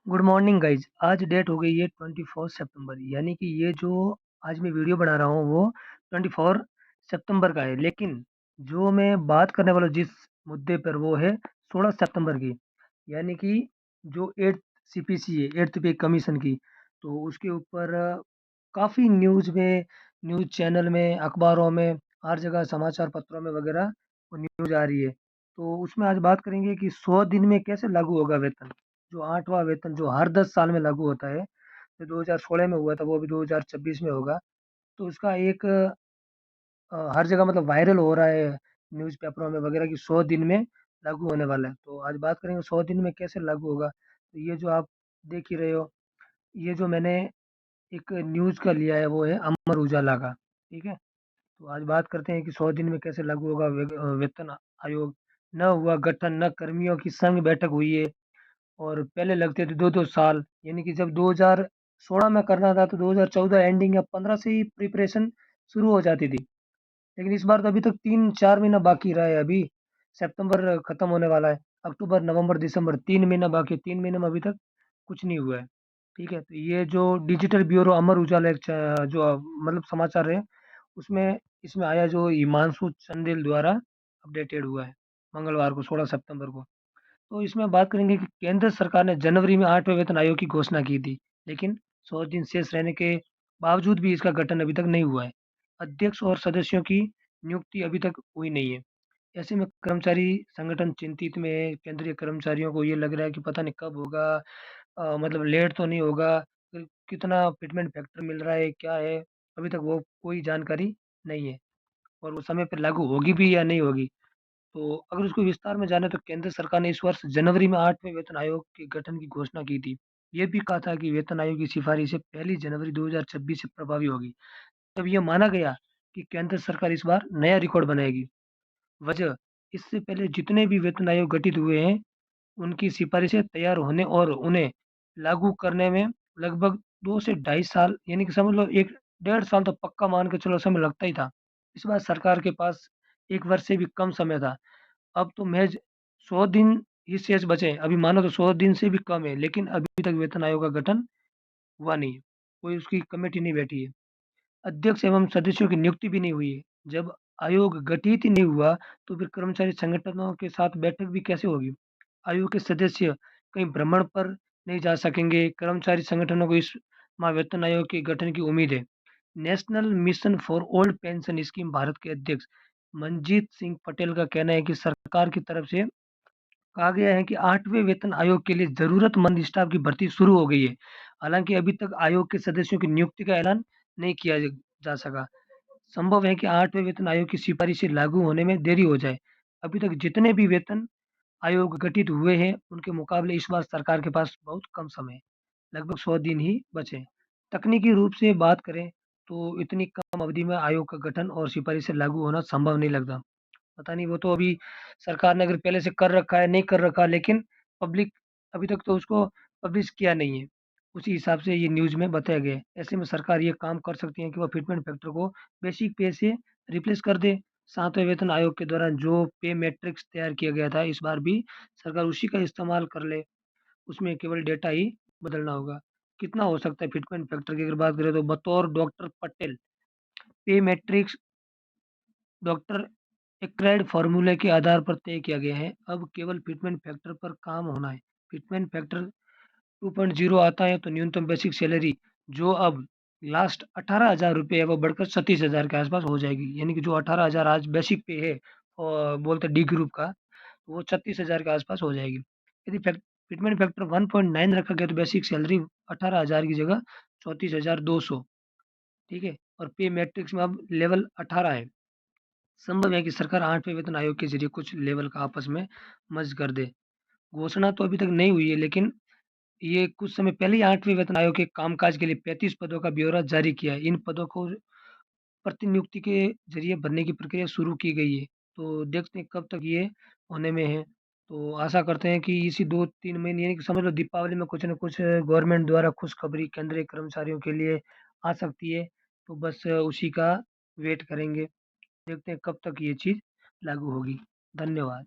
Good morning guys. आज date हो गई है 24 सितंबर, यानी कि ये जो आज मैं वीडियो बना रहा हूँ वो 24 सितंबर का है। लेकिन जो मैं बात करने वाला हूँ जिस मुद्दे पर, वो है 16 सितंबर की, यानी कि जो 8th सीपीसी है, 8th पे कमीशन की। तो उसके ऊपर काफ़ी न्यूज़ में, न्यूज़ चैनल में, अखबारों में, हर जगह समाचार पत्रों में वगैरह वो न्यूज़ आ रही है। तो उसमें आज बात करेंगे कि 100 दिन में कैसे लागू होगा वेतन। जो 8वां वेतन जो हर 10 साल में लागू होता है, जो 2016 में हुआ था वो अभी 2026 में होगा। तो उसका एक हर जगह मतलब वायरल हो रहा है न्यूज़पेपरों में वगैरह कि 100 दिन में लागू होने वाला है। तो आज बात करेंगे 100 दिन में कैसे लागू होगा। तो ये जो आप देख ही रहे हो, ये जो मैंने एक न्यूज़ का लिया है वो है अमर उजाला का, ठीक है? तो आज बात करते हैं कि 100 दिन में कैसे लागू होगा वेतन आयोग। न हुआ गठन, न कर्मियों की संघ बैठक हुई है। और पहले लगते थे 2-2 साल, यानी कि जब 2016 में करना था तो 2014 एंडिंग या 15 से ही प्रिपरेशन शुरू हो जाती थी। लेकिन इस बार तो अभी तक 3-4 महीना बाकी रहा है अभी। सितंबर खत्म होने वाला है, अक्टूबर, नवंबर, दिसंबर 3 महीना बाकी है, 3 महीने में अभी तक कुछ नहीं हुआ है। ठीक है? तो ये जो डिजिटल ब्यूरो अमर उजाला एक जो मतलब समाचार है, उसमें इसमें आया जो हिमांशु चंदेल द्वारा अपडेटेड हुआ है, मंगलवार को 16 सितंबर को। तो इसमें बात करेंगे कि केंद्र सरकार ने जनवरी में 8वें वेतन आयोग की घोषणा की थी, लेकिन 100 दिन शेष रहने के बावजूद भी इसका गठन अभी तक नहीं हुआ है। अध्यक्ष और सदस्यों की नियुक्ति अभी तक हुई नहीं है। ऐसे में कर्मचारी संगठन चिंतित में है। केंद्रीय कर्मचारियों को ये लग रहा है कि पता नहीं कब होगा, मतलब लेट तो नहीं होगा, फिर कितना फिटमेंट फैक्टर मिल रहा है, क्या है, अभी तक वो कोई जानकारी नहीं है। और वो समय पे लागू होगी भी या नहीं होगी। तो अगर उसको विस्तार में जाने तो केंद्र सरकार ने इस वर्ष जनवरी में 8वें वेतन आयोग के गठन की घोषणा की थी। ये भी कहा था कि वेतन आयोग की सिफारिशें 1 जनवरी 2026 से प्रभावी होगी। तब ये माना गया कि केंद्र सरकार इस बार नया रिकॉर्ड बनाएगी। वजह, इससे पहले जितने भी वेतन आयोग गठित हुए हैं, उनकी सिफारिशें तैयार होने और उन्हें लागू करने में लगभग 2 से ढाई साल, यानी कि समझ लो 1 डेढ़ साल तो पक्का मान के चलो समय लगता ही था। इस बार सरकार के पास 1 वर्ष से भी कम समय था। अब तो महज़ 100 दिन ही शेष बचे हैं। अभी मानो तो 100 दिन से भी कम है, लेकिन अभी तक वेतन आयोग का गठन हुआ नहीं है। कोई उसकी कमेटी नहीं बैठी है। अध्यक्ष एवं सदस्यों की नियुक्ति भी नहीं हुई है। जब आयोग गठित ही नहीं हुआ, तो फिर कर्मचारी संगठनों के साथ बैठक भी कैसे होगी? आयोग के सदस्य कहीं भ्रमण पर नहीं जा सकेंगे। कर्मचारी संगठनों को इस माह वेतन आयोग के गठन की उम्मीद है। National mission for old pension scheme Bharat के अध्यक्ष मंजीत सिंह पटेल का कहना है कि सरकार की तरफ से कहा गया है कि 8वें वेतन आयोग के लिए ज़रूरतमंद स्टाफ की भर्ती शुरू हो गई है। हालाँकि अभी तक आयोग के सदस्यों की नियुक्ति का ऐलान नहीं किया जा सका। संभव है कि 8वें वेतन आयोग की सिफारिशें लागू होने में देरी हो जाए। अभी तक जितने भी वेतन आयोग गठित हुए हैं, उनके मुकाबले इस बार सरकार के पास बहुत कम समय है। लगभग 100 दिन ही बचे हैं। तकनीकी रूप से बात करें, तो इतनी कम अवधि में आयोग का गठन और सिफारिशें लागू होना संभव नहीं लगता। पता नहीं, वो तो अभी सरकार ने अगर पहले से कर रखा है, नहीं कर रखा, लेकिन पब्लिक अभी तक तो उसको पब्लिश किया नहीं है। उसी हिसाब से ये न्यूज़ में बताया गया है। ऐसे में सरकार ये काम कर सकती है कि वो फिटमेंट फैक्टर को बेसिक पे से रिप्लेस कर दे। 7वें वेतन आयोग के दौरान जो पे मैट्रिक्स तैयार किया गया था, इस बार भी सरकार उसी का इस्तेमाल कर ले। उसमें केवल डेटा ही बदलना होगा। कितना हो सकता है फिटमेंट फैक्टर की अगर बात करें, तो बतौर डॉक्टर पटेल, पे मैट्रिक्स डॉक्टर एक्राइड फ़ॉर्मूले के आधार पर तय किया गया है। अब केवल फिटमेंट फैक्टर पर काम होना है। फिटमेंट फैक्टर 2.0 आता है तो न्यूनतम बेसिक सैलरी जो अब लास्ट ₹18,000 है, वो बढ़कर 37,000 के आस-पास हो जाएगी। यानी कि जो 18,000 आज बेसिक पे है बोलते हैं डी ग्रुप का, वो 36,000 के आस-पास हो जाएगी। यदि फिटमेंट फैक्टर 1.9 रखा गया तो बेसिक सैलरी 18,000 की जगह 34,200, ठीक है? और पे मैट्रिक्स में अब लेवल 18 है। संभव है कि सरकार 8वें वेतन आयोग के ज़रिए कुछ लेवल का आपस में मर्ज कर दे। घोषणा तो अभी तक नहीं हुई है, लेकिन ये कुछ समय पहले ही 8वें वेतन आयोग के कामकाज के लिए 35 पदों का ब्यौरा जारी किया है। इन पदों को प्रतिनियुक्ति के ज़रिए भरने की प्रक्रिया शुरू की गई है। तो देखते हैं कब तक ये होने में है। तो आशा करते हैं कि इसी 2-3 महीने, यानी कि समझ लो दीपावली में कुछ न कुछ गवर्नमेंट द्वारा खुशखबरी केंद्रीय कर्मचारियों के लिए आ सकती है। तो बस उसी का वेट करेंगे। देखते हैं कब तक ये चीज़ लागू होगी। धन्यवाद।